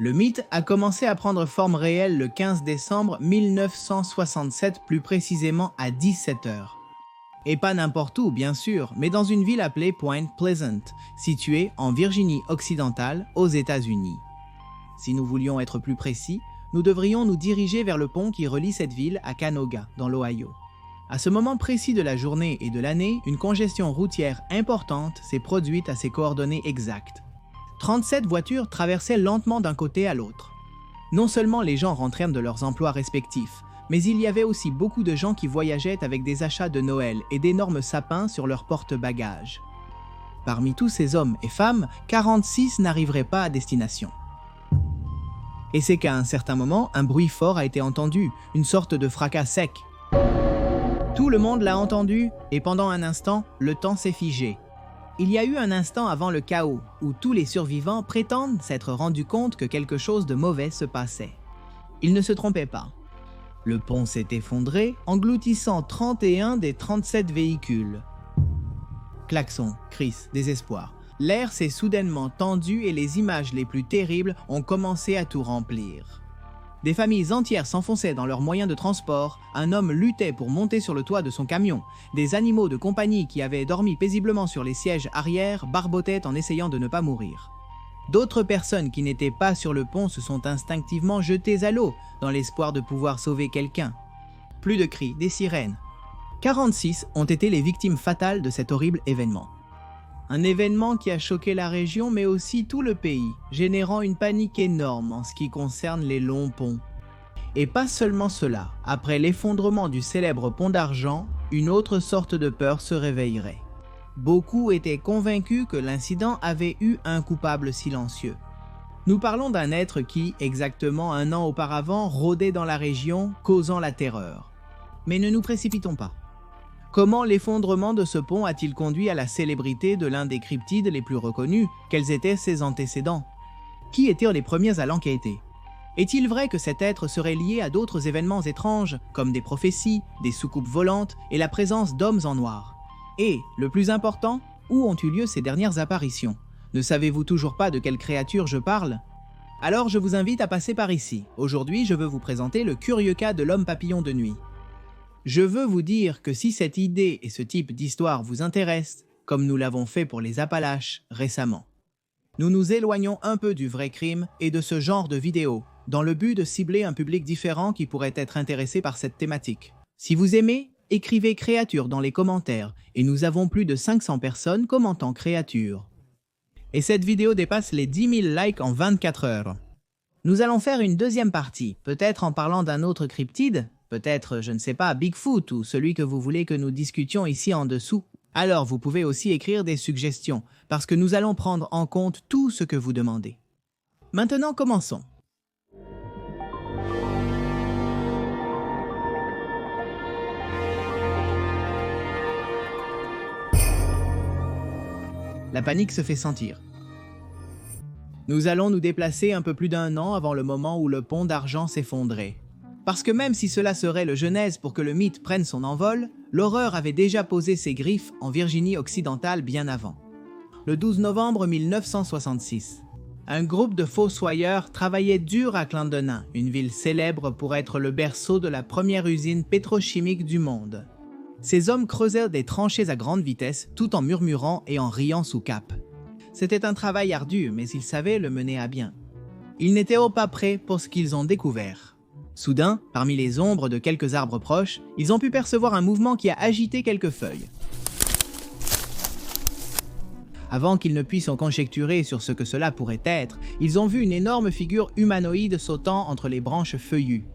Le mythe a commencé à prendre forme réelle le 15 décembre 1967, plus précisément à 17h. Et pas n'importe où, bien sûr, mais dans une ville appelée Point Pleasant, située en Virginie occidentale, aux États-Unis. Si nous voulions être plus précis, nous devrions nous diriger vers le pont qui relie cette ville à Canoga, dans l'Ohio. À ce moment précis de la journée et de l'année, une congestion routière importante s'est produite à ces coordonnées exactes. 37 voitures traversaient lentement d'un côté à l'autre. Non seulement les gens rentrèrent de leurs emplois respectifs, mais il y avait aussi beaucoup de gens qui voyageaient avec des achats de Noël et d'énormes sapins sur leurs porte-bagages. Parmi tous ces hommes et femmes, 46 n'arriveraient pas à destination. Et c'est qu'à un certain moment, un bruit fort a été entendu, une sorte de fracas sec. Tout le monde l'a entendu, et pendant un instant, le temps s'est figé. Il y a eu un instant avant le chaos, où tous les survivants prétendent s'être rendus compte que quelque chose de mauvais se passait. Ils ne se trompaient pas. Le pont s'est effondré, engloutissant 31 des 37 véhicules. Klaxons, cris, désespoir. L'air s'est soudainement tendu et les images les plus terribles ont commencé à tout remplir. Des familles entières s'enfonçaient dans leurs moyens de transport, un homme luttait pour monter sur le toit de son camion, des animaux de compagnie qui avaient dormi paisiblement sur les sièges arrière barbotaient en essayant de ne pas mourir. D'autres personnes qui n'étaient pas sur le pont se sont instinctivement jetées à l'eau, dans l'espoir de pouvoir sauver quelqu'un. Plus de cris, des sirènes. 46 ont été les victimes fatales de cet horrible événement. Un événement qui a choqué la région mais aussi tout le pays, générant une panique énorme en ce qui concerne les longs ponts. Et pas seulement cela, après l'effondrement du célèbre pont d'argent, une autre sorte de peur se réveillerait. Beaucoup étaient convaincus que l'incident avait eu un coupable silencieux. Nous parlons d'un être qui, exactement un an auparavant, rôdait dans la région, causant la terreur. Mais ne nous précipitons pas. Comment l'effondrement de ce pont a-t-il conduit à la célébrité de l'un des cryptides les plus reconnus? Quels étaient ses antécédents? Qui étaient les premiers à l'enquêter? Est-il vrai que cet être serait lié à d'autres événements étranges, comme des prophéties, des soucoupes volantes et la présence d'hommes en noir? Et, le plus important, où ont eu lieu ces dernières apparitions? Ne savez-vous toujours pas de quelle créature je parle? Alors je vous invite à passer par ici. Aujourd'hui, je veux vous présenter le curieux cas de l'homme papillon de nuit. Je veux vous dire que si cette idée et ce type d'histoire vous intéressent, comme nous l'avons fait pour les Appalaches récemment, nous nous éloignons un peu du vrai crime et de ce genre de vidéos, dans le but de cibler un public différent qui pourrait être intéressé par cette thématique. Si vous aimez, écrivez créature dans les commentaires et nous avons plus de 500 personnes commentant créature. Et cette vidéo dépasse les 10 000 likes en 24 heures. Nous allons faire une deuxième partie, peut-être en parlant d'un autre cryptide, peut-être, je ne sais pas, Bigfoot ou celui que vous voulez que nous discutions ici en dessous. Alors vous pouvez aussi écrire des suggestions, parce que nous allons prendre en compte tout ce que vous demandez. Maintenant, commençons. La panique se fait sentir. Nous allons nous déplacer un peu plus d'un an avant le moment où le pont d'argent s'effondrait. Parce que même si cela serait le genèse pour que le mythe prenne son envol, l'horreur avait déjà posé ses griffes en Virginie occidentale bien avant. Le 12 novembre 1966, un groupe de fossoyeurs travaillait dur à Clendenin, une ville célèbre pour être le berceau de la première usine pétrochimique du monde. Ces hommes creusèrent des tranchées à grande vitesse tout en murmurant et en riant sous cape. C'était un travail ardu, mais ils savaient le mener à bien. Ils n'étaient pas prêts pour ce qu'ils ont découvert. Soudain, parmi les ombres de quelques arbres proches, ils ont pu percevoir un mouvement qui a agité quelques feuilles. Avant qu'ils ne puissent en conjecturer sur ce que cela pourrait être, ils ont vu une énorme figure humanoïde sautant entre les branches feuillues.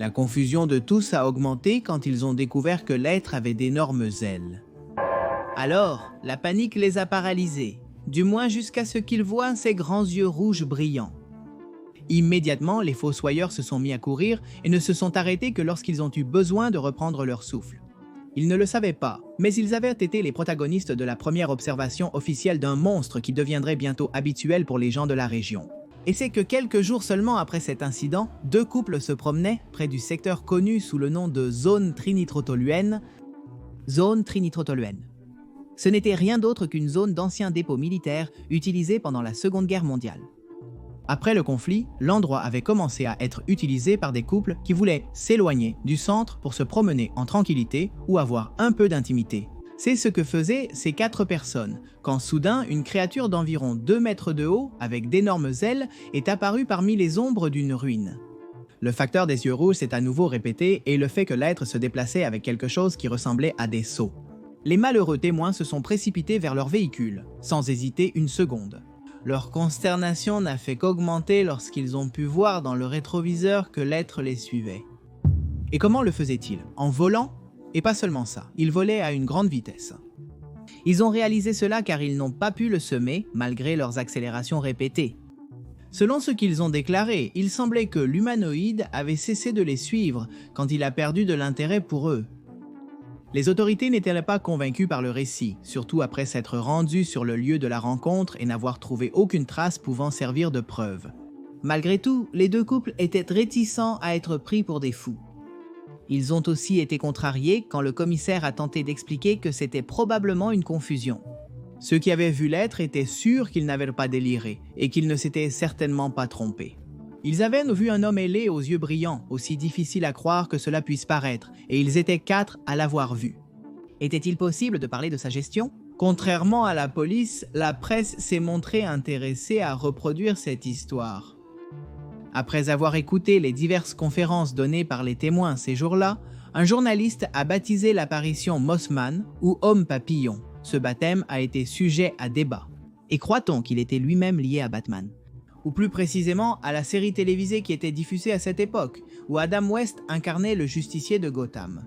La confusion de tous a augmenté quand ils ont découvert que l'être avait d'énormes ailes. Alors, la panique les a paralysés, du moins jusqu'à ce qu'ils voient ces grands yeux rouges brillants. Immédiatement, les fossoyeurs se sont mis à courir et ne se sont arrêtés que lorsqu'ils ont eu besoin de reprendre leur souffle. Ils ne le savaient pas, mais ils avaient été les protagonistes de la première observation officielle d'un monstre qui deviendrait bientôt habituel pour les gens de la région. Et c'est que quelques jours seulement après cet incident, deux couples se promenaient près du secteur connu sous le nom de zone trinitrotoluène. Zone trinitrotoluène. Ce n'était rien d'autre qu'une zone d'anciens dépôts militaires utilisés pendant la Seconde Guerre mondiale. Après le conflit, l'endroit avait commencé à être utilisé par des couples qui voulaient s'éloigner du centre pour se promener en tranquillité ou avoir un peu d'intimité. C'est ce que faisaient ces 4 personnes, quand soudain une créature d'environ 2 mètres de haut, avec d'énormes ailes, est apparue parmi les ombres d'une ruine. Le facteur des yeux rouges s'est à nouveau répété et le fait que l'être se déplaçait avec quelque chose qui ressemblait à des seaux. Les malheureux témoins se sont précipités vers leur véhicule, sans hésiter une seconde. Leur consternation n'a fait qu'augmenter lorsqu'ils ont pu voir dans le rétroviseur que l'être les suivait. Et comment le faisait-il? En volant? Et pas seulement ça, ils volaient à une grande vitesse. Ils ont réalisé cela car ils n'ont pas pu le semer malgré leurs accélérations répétées. Selon ce qu'ils ont déclaré, il semblait que l'humanoïde avait cessé de les suivre quand il a perdu de l'intérêt pour eux. Les autorités n'étaient pas convaincues par le récit, surtout après s'être rendues sur le lieu de la rencontre et n'avoir trouvé aucune trace pouvant servir de preuve. Malgré tout, les 2 couples étaient réticents à être pris pour des fous. Ils ont aussi été contrariés quand le commissaire a tenté d'expliquer que c'était probablement une confusion. Ceux qui avaient vu l'être étaient sûrs qu'ils n'avaient pas déliré et qu'ils ne s'étaient certainement pas trompés. Ils avaient vu un homme ailé aux yeux brillants, aussi difficile à croire que cela puisse paraître, et ils étaient 4 à l'avoir vu. Était-il possible de parler de sa gestion? Contrairement à la police, la presse s'est montrée intéressée à reproduire cette histoire. Après avoir écouté les diverses conférences données par les témoins ces jours-là, un journaliste a baptisé l'apparition Mothman ou Homme Papillon. Ce baptême a été sujet à débat. Et croit-on qu'il était lui-même lié à Batman? Ou plus précisément à la série télévisée qui était diffusée à cette époque, où Adam West incarnait le justicier de Gotham.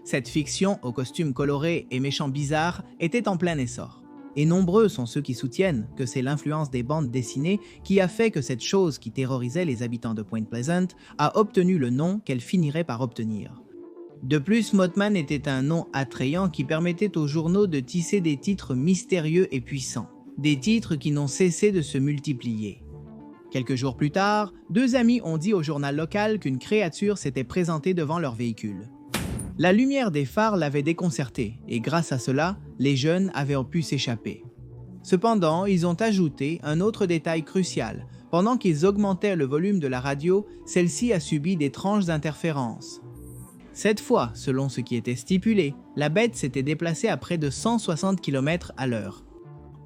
Cette fiction, aux costumes colorés et méchants bizarres, était en plein essor. Et nombreux sont ceux qui soutiennent que c'est l'influence des bandes dessinées qui a fait que cette chose qui terrorisait les habitants de Point Pleasant a obtenu le nom qu'elle finirait par obtenir. De plus, Mothman était un nom attrayant qui permettait aux journaux de tisser des titres mystérieux et puissants. Des titres qui n'ont cessé de se multiplier. Quelques jours plus tard, 2 amis ont dit au journal local qu'une créature s'était présentée devant leur véhicule. La lumière des phares l'avait déconcerté et grâce à cela, les jeunes avaient pu s'échapper. Cependant, ils ont ajouté un autre détail crucial. Pendant qu'ils augmentaient le volume de la radio, celle-ci a subi d'étranges interférences. Cette fois, selon ce qui était stipulé, la bête s'était déplacée à près de 160 km/h.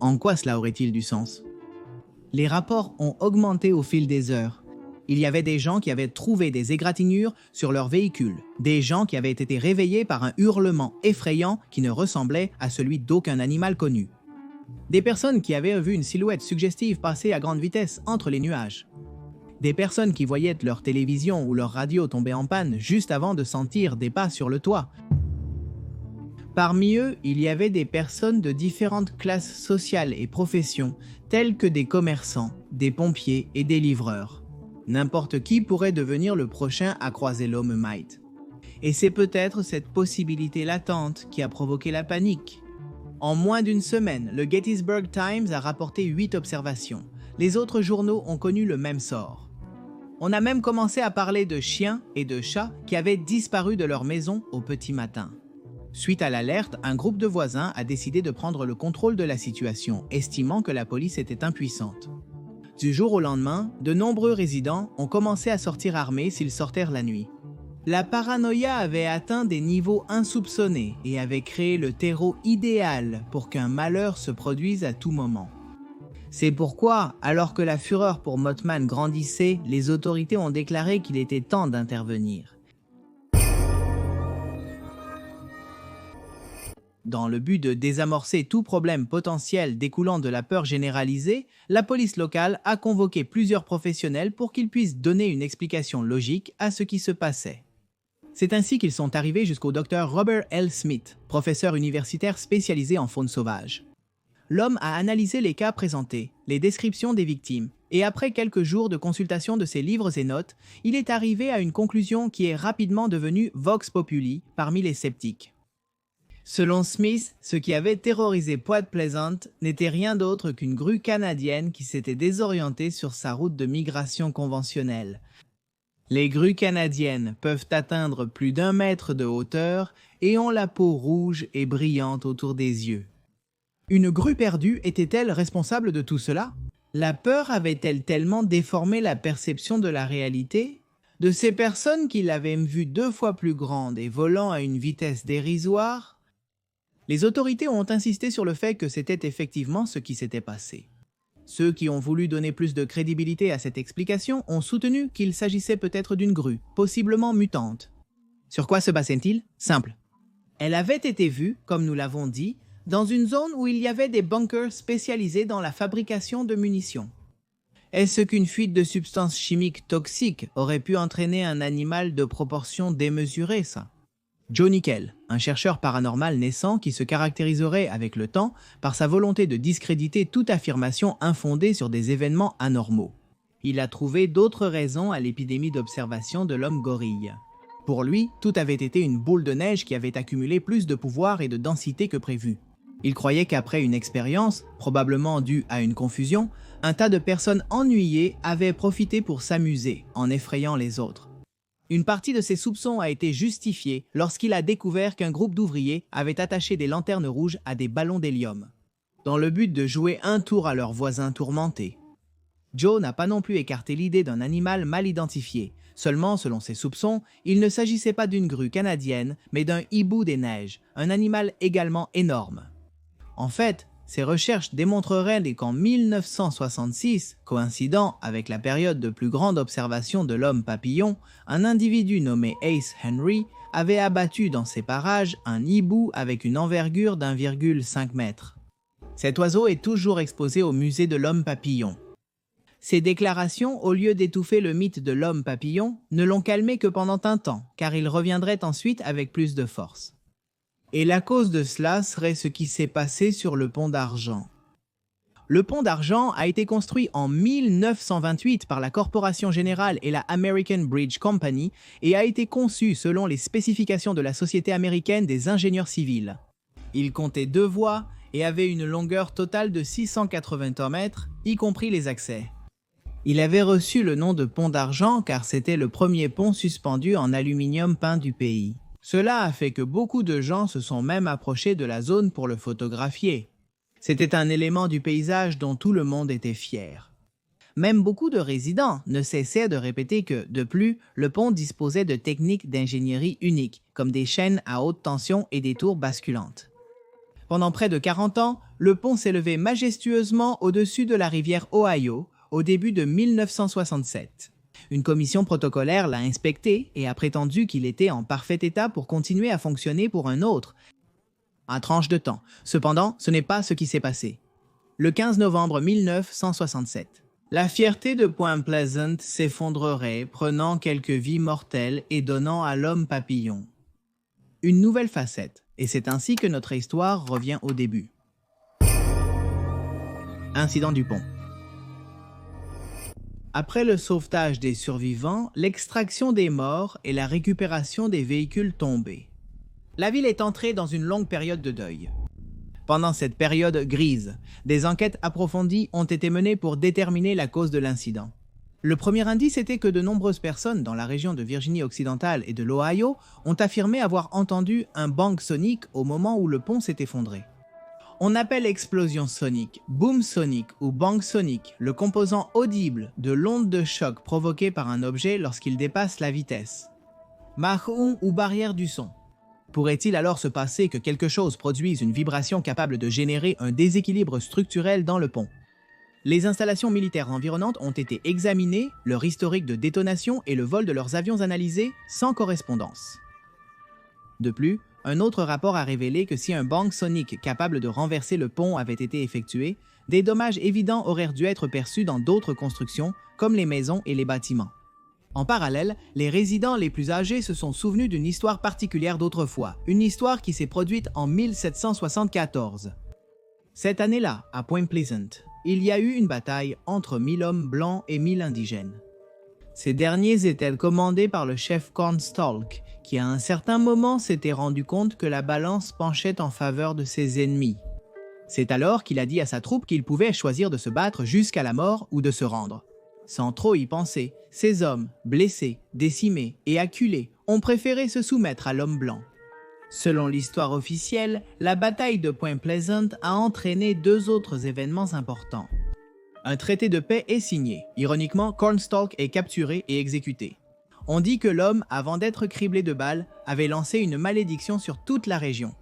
En quoi cela aurait-il du sens? Les rapports ont augmenté au fil des heures. Il y avait des gens qui avaient trouvé des égratignures sur leur véhicule, des gens qui avaient été réveillés par un hurlement effrayant qui ne ressemblait à celui d'aucun animal connu. Des personnes qui avaient vu une silhouette suggestive passer à grande vitesse entre les nuages. Des personnes qui voyaient leur télévision ou leur radio tomber en panne juste avant de sentir des pas sur le toit. Parmi eux, il y avait des personnes de différentes classes sociales et professions, telles que des commerçants, des pompiers et des livreurs. N'importe qui pourrait devenir le prochain à croiser l'homme Might. Et c'est peut-être cette possibilité latente qui a provoqué la panique. En moins d'une semaine, le Gettysburg Times a rapporté 8 observations. Les autres journaux ont connu le même sort. On a même commencé à parler de chiens et de chats qui avaient disparu de leur maison au petit matin. Suite à l'alerte, un groupe de voisins a décidé de prendre le contrôle de la situation, estimant que la police était impuissante. Du jour au lendemain, de nombreux résidents ont commencé à sortir armés s'ils sortèrent la nuit. La paranoïa avait atteint des niveaux insoupçonnés et avait créé le terreau idéal pour qu'un malheur se produise à tout moment. C'est pourquoi, alors que la fureur pour Mothman grandissait, les autorités ont déclaré qu'il était temps d'intervenir. Dans le but de désamorcer tout problème potentiel découlant de la peur généralisée, la police locale a convoqué plusieurs professionnels pour qu'ils puissent donner une explication logique à ce qui se passait. C'est ainsi qu'ils sont arrivés jusqu'au Dr Robert L. Smith, professeur universitaire spécialisé en faune sauvage. L'homme a analysé les cas présentés, les descriptions des victimes, et après quelques jours de consultation de ses livres et notes, il est arrivé à une conclusion qui est rapidement devenue vox populi parmi les sceptiques. Selon Smith, ce qui avait terrorisé Point Pleasant n'était rien d'autre qu'une grue canadienne qui s'était désorientée sur sa route de migration conventionnelle. Les grues canadiennes peuvent atteindre plus d'1 mètre de hauteur et ont la peau rouge et brillante autour des yeux. Une grue perdue était-elle responsable de tout cela? La peur avait-elle tellement déformé la perception de la réalité? De ces personnes qui l'avaient vue 2 fois plus grande et volant à une vitesse dérisoire, les autorités ont insisté sur le fait que c'était effectivement ce qui s'était passé. Ceux qui ont voulu donner plus de crédibilité à cette explication ont soutenu qu'il s'agissait peut-être d'une grue, possiblement mutante. Sur quoi se basait-il? Simple. Elle avait été vue, comme nous l'avons dit, dans une zone où il y avait des bunkers spécialisés dans la fabrication de munitions. Est-ce qu'une fuite de substances chimiques toxiques aurait pu entraîner un animal de proportions démesurées, ça? Joe Nickell, un chercheur paranormal naissant qui se caractériserait avec le temps par sa volonté de discréditer toute affirmation infondée sur des événements anormaux. Il a trouvé d'autres raisons à l'épidémie d'observation de l'homme gorille. Pour lui, tout avait été une boule de neige qui avait accumulé plus de pouvoir et de densité que prévu. Il croyait qu'après une expérience, probablement due à une confusion, un tas de personnes ennuyées avaient profité pour s'amuser en effrayant les autres. Une partie de ses soupçons a été justifiée lorsqu'il a découvert qu'un groupe d'ouvriers avait attaché des lanternes rouges à des ballons d'hélium, dans le but de jouer un tour à leurs voisins tourmentés. Joe n'a pas non plus écarté l'idée d'un animal mal identifié. Seulement, selon ses soupçons, il ne s'agissait pas d'une grue canadienne, mais d'un hibou des neiges, un animal également énorme. En fait, ces recherches démontreraient qu'en 1966, coïncidant avec la période de plus grande observation de l'homme papillon, un individu nommé Ace Henry avait abattu dans ces parages un hibou avec une envergure d'1,5 m. Cet oiseau est toujours exposé au musée de l'homme papillon. Ces déclarations, au lieu d'étouffer le mythe de l'homme papillon, ne l'ont calmé que pendant un temps, car il reviendrait ensuite avec plus de force. Et la cause de cela serait ce qui s'est passé sur le pont d'Argent. Le pont d'Argent a été construit en 1928 par la Corporation Générale et la American Bridge Company et a été conçu selon les spécifications de la Société américaine des ingénieurs civils. Il comptait 2 voies et avait une longueur totale de 680 mètres, y compris les accès. Il avait reçu le nom de pont d'Argent car c'était le premier pont suspendu en aluminium peint du pays. Cela a fait que beaucoup de gens se sont même approchés de la zone pour le photographier. C'était un élément du paysage dont tout le monde était fier. Même beaucoup de résidents ne cessaient de répéter que, de plus, le pont disposait de techniques d'ingénierie uniques, comme des chaînes à haute tension et des tours basculantes. Pendant près de 40 ans, le pont s'élevait majestueusement au-dessus de la rivière Ohio, au début de 1967. Une commission protocolaire l'a inspecté et a prétendu qu'il était en parfait état pour continuer à fonctionner pour un autre, à tranche de temps. Cependant, ce n'est pas ce qui s'est passé. Le 15 novembre 1967, la fierté de Point Pleasant s'effondrerait, prenant quelques vies mortelles et donnant à l'homme papillon une nouvelle facette, et c'est ainsi que notre histoire revient au début. Incident du pont. Après le sauvetage des survivants, l'extraction des morts et la récupération des véhicules tombés, la ville est entrée dans une longue période de deuil. Pendant cette période grise, des enquêtes approfondies ont été menées pour déterminer la cause de l'incident. Le premier indice était que de nombreuses personnes dans la région de Virginie occidentale et de l'Ohio ont affirmé avoir entendu un bang sonique au moment où le pont s'est effondré. On appelle explosion sonique, boom sonique ou bang sonique le composant audible de l'onde de choc provoquée par un objet lorsqu'il dépasse la vitesse. Mach 1 ou barrière du son. Pourrait-il alors se passer que quelque chose produise une vibration capable de générer un déséquilibre structurel dans le pont? Les installations militaires environnantes ont été examinées, leur historique de détonation et le vol de leurs avions analysés sans correspondance. De plus, un autre rapport a révélé que si un bang sonique capable de renverser le pont avait été effectué, des dommages évidents auraient dû être perçus dans d'autres constructions, comme les maisons et les bâtiments. En parallèle, les résidents les plus âgés se sont souvenus d'une histoire particulière d'autrefois, une histoire qui s'est produite en 1774. Cette année-là, à Point Pleasant, il y a eu une bataille entre 1000 hommes blancs et 1000 indigènes. Ces derniers étaient commandés par le chef Cornstalk, qui à un certain moment s'était rendu compte que la balance penchait en faveur de ses ennemis. C'est alors qu'il a dit à sa troupe qu'il pouvait choisir de se battre jusqu'à la mort ou de se rendre. Sans trop y penser, ces hommes, blessés, décimés et acculés, ont préféré se soumettre à l'homme blanc. Selon l'histoire officielle, la bataille de Point Pleasant a entraîné 2 autres événements importants. Un traité de paix est signé. Ironiquement, Cornstalk est capturé et exécuté. On dit que l'homme, avant d'être criblé de balles, avait lancé une malédiction sur toute la région.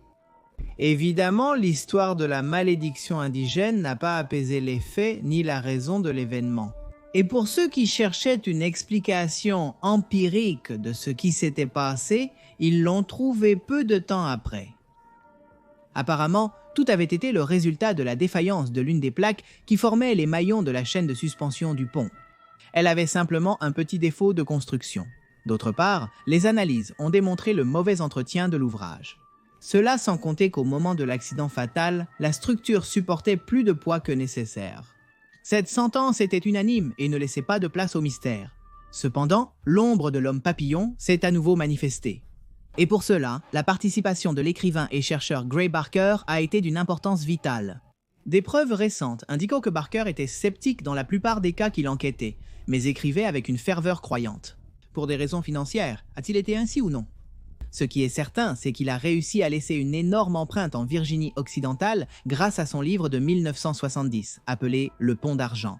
Évidemment, l'histoire de la malédiction indigène n'a pas apaisé les faits ni la raison de l'événement. Et pour ceux qui cherchaient une explication empirique de ce qui s'était passé, ils l'ont trouvé peu de temps après. Apparemment, tout avait été le résultat de la défaillance de l'une des plaques qui formait les maillons de la chaîne de suspension du pont. Elle avait simplement un petit défaut de construction. D'autre part, les analyses ont démontré le mauvais entretien de l'ouvrage. Cela sans compter qu'au moment de l'accident fatal, la structure supportait plus de poids que nécessaire. Cette sentence était unanime et ne laissait pas de place au mystère. Cependant, l'ombre de l'homme papillon s'est à nouveau manifestée. Et pour cela, la participation de l'écrivain et chercheur Gray Barker a été d'une importance vitale. Des preuves récentes indiquant que Barker était sceptique dans la plupart des cas qu'il enquêtait, mais écrivait avec une ferveur croyante. Pour des raisons financières, a-t-il été ainsi ou non? Ce qui est certain, c'est qu'il a réussi à laisser une énorme empreinte en Virginie occidentale grâce à son livre de 1970, appelé « Le pont d'argent ».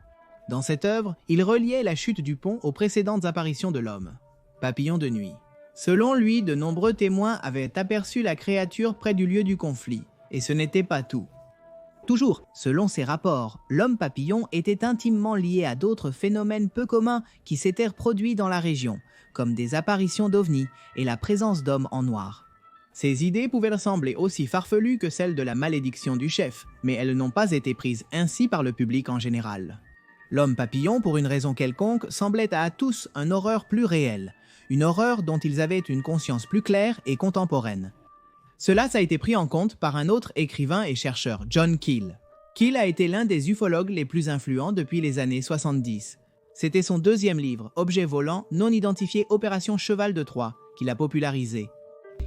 Dans cette œuvre, il reliait la chute du pont aux précédentes apparitions de l'homme. Papillon de nuit. Selon lui, de nombreux témoins avaient aperçu la créature près du lieu du conflit, et ce n'était pas tout. Toujours, selon ses rapports, l'homme papillon était intimement lié à d'autres phénomènes peu communs qui s'étaient produits dans la région, comme des apparitions d'ovnis et la présence d'hommes en noir. Ces idées pouvaient sembler aussi farfelues que celles de la malédiction du chef, mais elles n'ont pas été prises ainsi par le public en général. L'homme papillon, pour une raison quelconque, semblait à tous une horreur plus réelle, une horreur dont ils avaient une conscience plus claire et contemporaine. Cela a été pris en compte par un autre écrivain et chercheur, John Keel. Keel a été l'un des ufologues les plus influents depuis les années 70. C'était son deuxième livre, Objets volants non identifiés Opération Cheval de Troie, qu'il a popularisé.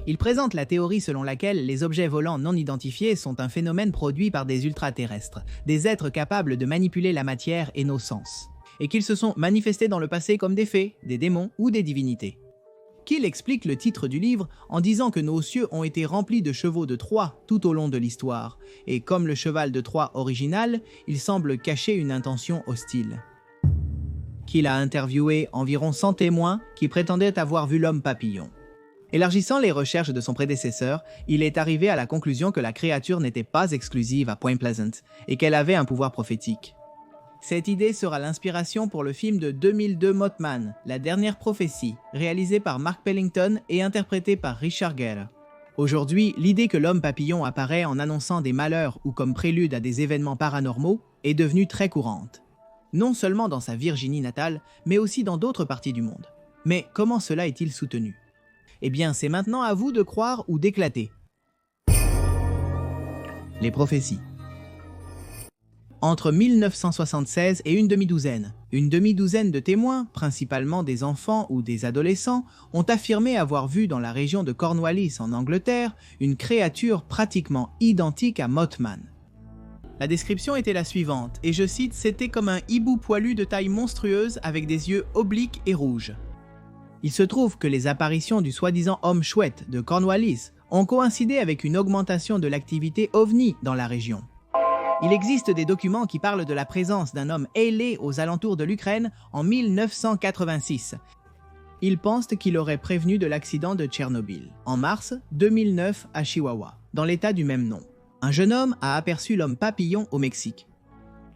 Il présente la théorie selon laquelle les objets volants non identifiés sont un phénomène produit par des ultraterrestres, des êtres capables de manipuler la matière et nos sens, et qu'ils se sont manifestés dans le passé comme des fées, des démons ou des divinités. Keel explique le titre du livre en disant que nos cieux ont été remplis de chevaux de Troie tout au long de l'histoire, et comme le cheval de Troie original, il semble cacher une intention hostile. Keel a interviewé environ 100 témoins qui prétendaient avoir vu l'homme papillon. Élargissant les recherches de son prédécesseur, il est arrivé à la conclusion que la créature n'était pas exclusive à Point Pleasant et qu'elle avait un pouvoir prophétique. Cette idée sera l'inspiration pour le film de 2002 Mothman, La dernière prophétie, réalisé par Mark Pellington et interprété par Richard Gere. Aujourd'hui, l'idée que l'homme papillon apparaît en annonçant des malheurs ou comme prélude à des événements paranormaux est devenue très courante. Non seulement dans sa Virginie natale, mais aussi dans d'autres parties du monde. Mais comment cela est-il soutenu? Eh bien, c'est maintenant à vous de croire ou d'éclater. Les prophéties. Entre 1976 et une demi-douzaine de témoins, principalement des enfants ou des adolescents, ont affirmé avoir vu dans la région de Cornwallis en Angleterre une créature pratiquement identique à Mothman. La description était la suivante, et je cite, « C'était comme un hibou poilu de taille monstrueuse avec des yeux obliques et rouges. » Il se trouve que les apparitions du soi-disant homme chouette de Cornwallis ont coïncidé avec une augmentation de l'activité ovni dans la région. Il existe des documents qui parlent de la présence d'un homme ailé aux alentours de l'Ukraine en 1986. Ils pensent qu'il aurait prévenu de l'accident de Tchernobyl, en mars 2009 à Chihuahua, dans l'état du même nom. Un jeune homme a aperçu l'homme papillon au Mexique.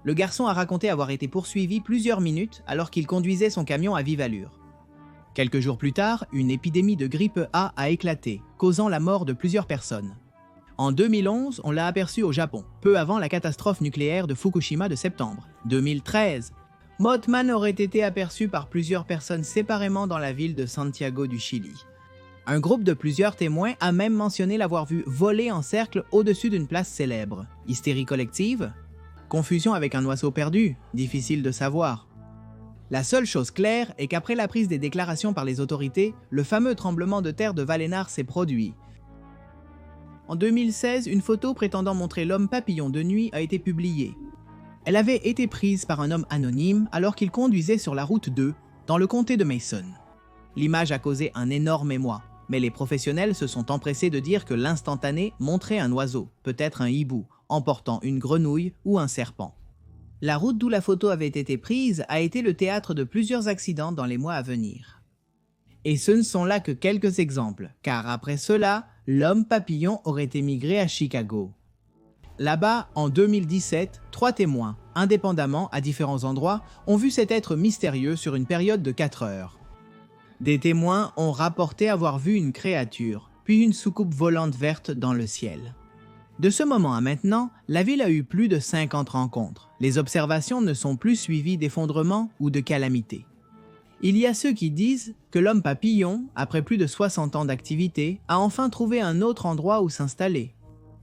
Le garçon a raconté avoir été poursuivi plusieurs minutes alors qu'il conduisait son camion à vive allure. Quelques jours plus tard, une épidémie de grippe A éclaté, causant la mort de plusieurs personnes. En 2011, on l'a aperçu au Japon, peu avant la catastrophe nucléaire de Fukushima de septembre. 2013, Mothman aurait été aperçu par plusieurs personnes séparément dans la ville de Santiago du Chili. Un groupe de plusieurs témoins a même mentionné l'avoir vu voler en cercle au-dessus d'une place célèbre. Hystérie collective? Confusion avec un oiseau perdu? Difficile de savoir. La seule chose claire est qu'après la prise des déclarations par les autorités, le fameux tremblement de terre de Valénar s'est produit. En 2016, une photo prétendant montrer l'homme papillon de nuit a été publiée. Elle avait été prise par un homme anonyme alors qu'il conduisait sur la route 2, dans le comté de Mason. L'image a causé un énorme émoi, mais les professionnels se sont empressés de dire que l'instantané montrait un oiseau, peut-être un hibou, emportant une grenouille ou un serpent. La route d'où la photo avait été prise a été le théâtre de plusieurs accidents dans les mois à venir. Et ce ne sont là que quelques exemples, car après cela, l'homme papillon aurait émigré à Chicago. Là-bas, en 2017, 3 témoins, indépendamment à différents endroits, ont vu cet être mystérieux sur une période de 4 heures. Des témoins ont rapporté avoir vu une créature, puis une soucoupe volante verte dans le ciel. De ce moment à maintenant, la ville a eu plus de 50 rencontres. Les observations ne sont plus suivies d'effondrements ou de calamités. Il y a ceux qui disent que l'homme papillon, après plus de 60 ans d'activité, a enfin trouvé un autre endroit où s'installer.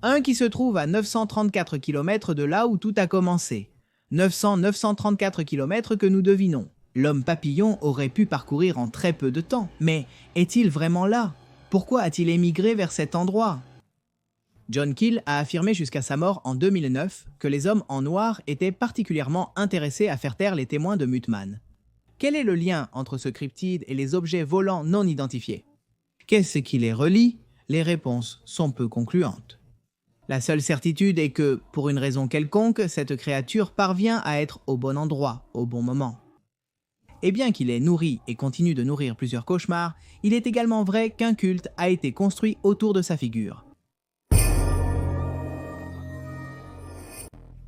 Un qui se trouve à 934 km de là où tout a commencé. 934 km que nous devinons. L'homme papillon aurait pu parcourir en très peu de temps. Mais est-il vraiment là? Pourquoi a-t-il émigré vers cet endroit? John Keel a affirmé jusqu'à sa mort en 2009 que les hommes en noir étaient particulièrement intéressés à faire taire les témoins de Muttmann. Quel est le lien entre ce cryptide et les objets volants non identifiés? Qu'est-ce qui les relie? Les réponses sont peu concluantes. La seule certitude est que, pour une raison quelconque, cette créature parvient à être au bon endroit, au bon moment. Et bien qu'il ait nourri et continue de nourrir plusieurs cauchemars, il est également vrai qu'un culte a été construit autour de sa figure.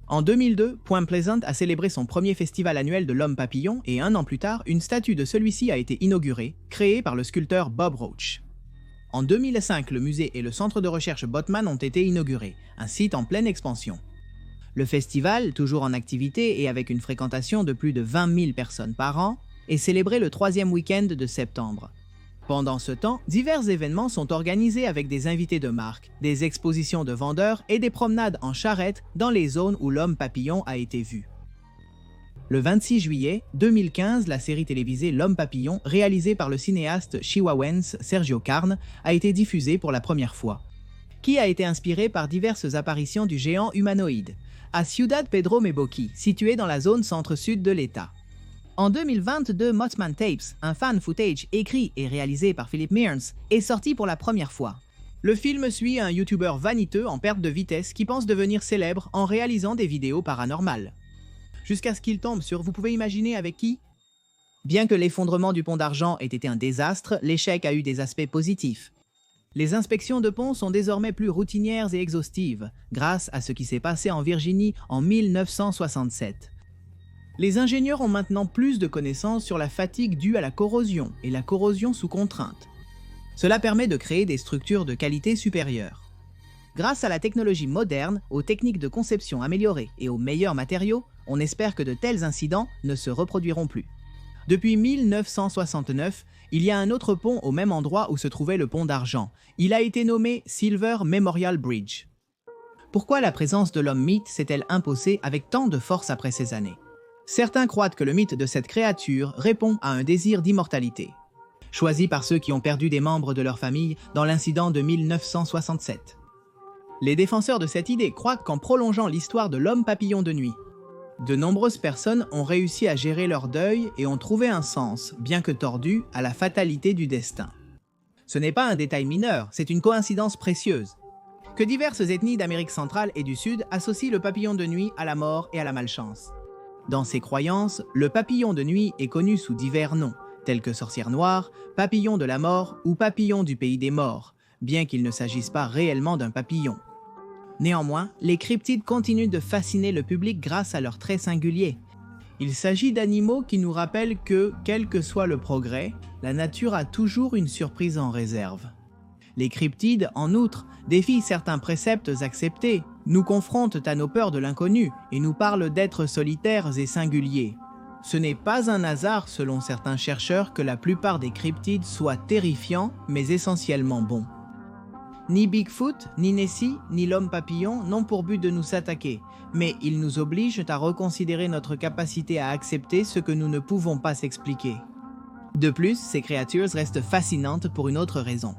En 2002, Point Pleasant a célébré son premier festival annuel de l'homme papillon et 1 an plus tard, une statue de celui-ci a été inaugurée, créée par le sculpteur Bob Roach. En 2005, le musée et le centre de recherche Botman ont été inaugurés, un site en pleine expansion. Le festival, toujours en activité et avec une fréquentation de plus de 20 000 personnes par an, est célébré le 3e week-end de septembre. Pendant ce temps, divers événements sont organisés avec des invités de marque, des expositions de vendeurs et des promenades en charrette dans les zones où l'homme papillon a été vu. Le 26 juillet 2015, la série télévisée L'Homme Papillon, réalisée par le cinéaste chihuahuense Sergio Carne, a été diffusée pour la première fois, qui a été inspirée par diverses apparitions du géant humanoïde, à Ciudad Pedro Meboqui, située dans la zone centre-sud de l'État. En 2022, Mothman Tapes, un fan footage écrit et réalisé par Philip Mearns, est sorti pour la première fois. Le film suit un YouTuber vaniteux en perte de vitesse qui pense devenir célèbre en réalisant des vidéos paranormales. Jusqu'à ce qu'il tombe sur, vous pouvez imaginer avec qui? Bien que l'effondrement du pont d'Argent ait été un désastre, l'échec a eu des aspects positifs. Les inspections de ponts sont désormais plus routinières et exhaustives, grâce à ce qui s'est passé en Virginie en 1967. Les ingénieurs ont maintenant plus de connaissances sur la fatigue due à la corrosion et la corrosion sous contrainte. Cela permet de créer des structures de qualité supérieure. Grâce à la technologie moderne, aux techniques de conception améliorées et aux meilleurs matériaux, on espère que de tels incidents ne se reproduiront plus. Depuis 1969, il y a un autre pont au même endroit où se trouvait le pont d'Argent. Il a été nommé Silver Memorial Bridge. Pourquoi la présence de l'homme mythe s'est-elle imposée avec tant de force après ces années? Certains croient que le mythe de cette créature répond à un désir d'immortalité, choisi par ceux qui ont perdu des membres de leur famille dans l'incident de 1967. Les défenseurs de cette idée croient qu'en prolongeant l'histoire de l'homme papillon de nuit, de nombreuses personnes ont réussi à gérer leur deuil et ont trouvé un sens, bien que tordu, à la fatalité du destin. Ce n'est pas un détail mineur, c'est une coïncidence précieuse. Que diverses ethnies d'Amérique centrale et du Sud associent le papillon de nuit à la mort et à la malchance. Dans ces croyances, le papillon de nuit est connu sous divers noms, tels que sorcière noire, papillon de la mort ou papillon du pays des morts, bien qu'il ne s'agisse pas réellement d'un papillon. Néanmoins, les cryptides continuent de fasciner le public grâce à leurs traits singuliers. Il s'agit d'animaux qui nous rappellent que, quel que soit le progrès, la nature a toujours une surprise en réserve. Les cryptides, en outre, défient certains préceptes acceptés, nous confrontent à nos peurs de l'inconnu et nous parlent d'êtres solitaires et singuliers. Ce n'est pas un hasard, selon certains chercheurs, que la plupart des cryptides soient terrifiants, mais essentiellement bons. Ni Bigfoot, ni Nessie, ni l'homme papillon n'ont pour but de nous attaquer, mais ils nous obligent à reconsidérer notre capacité à accepter ce que nous ne pouvons pas s'expliquer. De plus, ces créatures restent fascinantes pour une autre raison.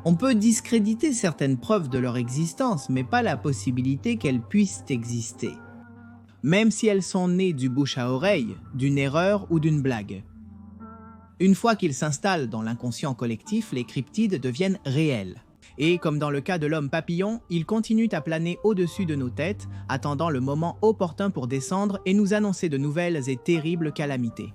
On peut discréditer certaines preuves de leur existence, mais pas la possibilité qu'elles puissent exister. Même si elles sont nées du bouche à oreille, d'une erreur ou d'une blague. Une fois qu'ils s'installent dans l'inconscient collectif, les cryptides deviennent réels. Et comme dans le cas de l'homme papillon, ils continuent à planer au-dessus de nos têtes, attendant le moment opportun pour descendre et nous annoncer de nouvelles et terribles calamités.